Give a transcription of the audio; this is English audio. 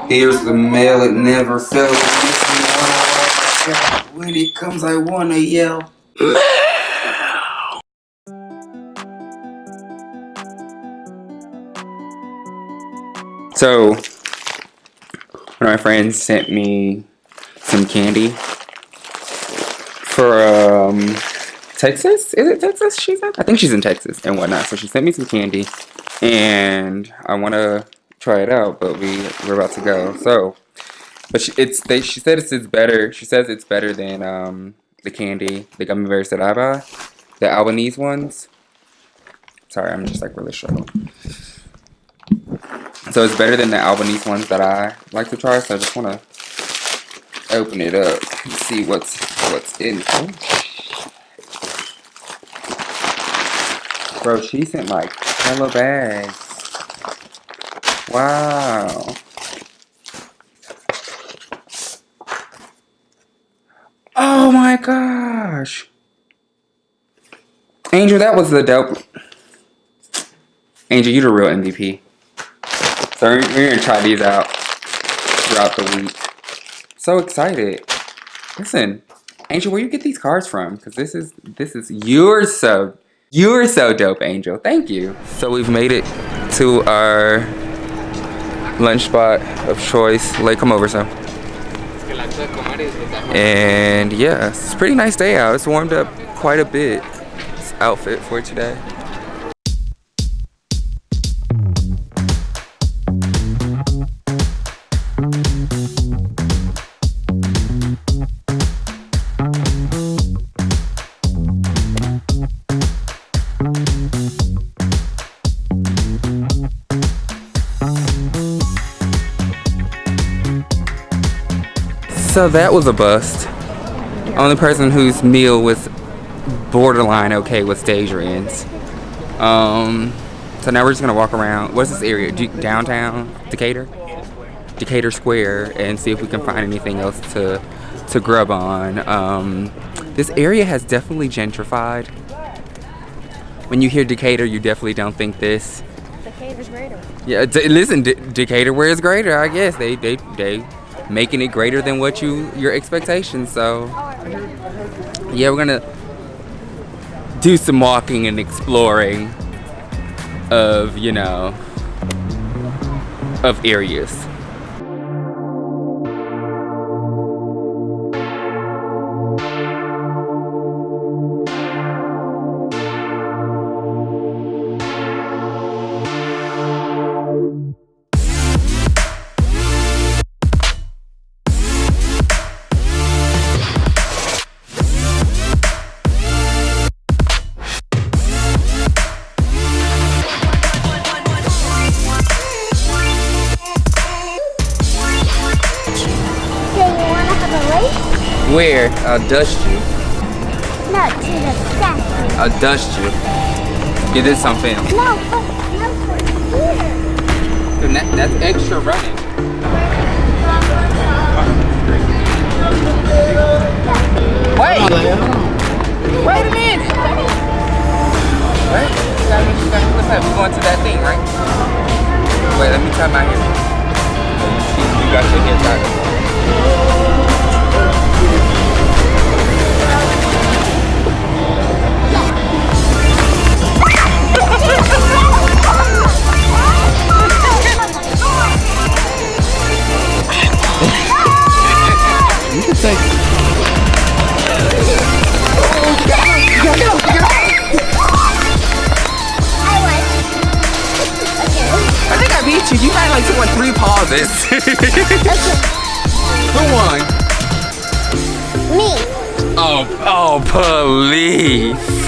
Here's the mail, it never fails. When it comes, I wanna yell. So, one of my friends sent me some candy from Texas. Is it Texas? She's in? I think she's in Texas and whatnot. So she sent me some candy, and I want to try it out. But we're about to go. So, but she said it's better. She says it's better than the candy, the gummy bears that I buy, the Albanese ones. Sorry, I'm just like really struggling. So it's better than the Albanese ones that I like to try. So I just want to open it up and see what's in it. Bro, she sent like hella bags. Wow. Oh my gosh. Angel, that was the dope. Angel, you the real MVP. So we're gonna try these out throughout the week. So excited. Listen, Angel, where you get these cards from? Because this is you're so dope, Angel. Thank you. So we've made it to our lunch spot of choice. Like, come over, so. And yeah, it's a pretty nice day out. It's warmed up quite a bit. This outfit for today. So that was a bust. Only person whose meal was borderline okay was Daedrian's. So now we're just gonna walk around. What's this area? Downtown Decatur? Decatur Square, and see if we can find anything else to grub on. This area has definitely gentrified. When you hear Decatur, you definitely don't think this. Decatur's greater. Yeah, listen, Decatur where is greater, I guess. They making it greater than what your expectations. So yeah, we're gonna do some walking and exploring of of areas. Where? I'll dust you. No, to the statue. I'll dust you. Get this on film. No, for here. Dude, that's extra running. Wait a minute. Wait. What's up? We're going to that thing, right? Wait, let me tie my hair. You got your hair tied. You can take. I think I beat you. You had like 3 pauses. Who won? Me. Oh, please.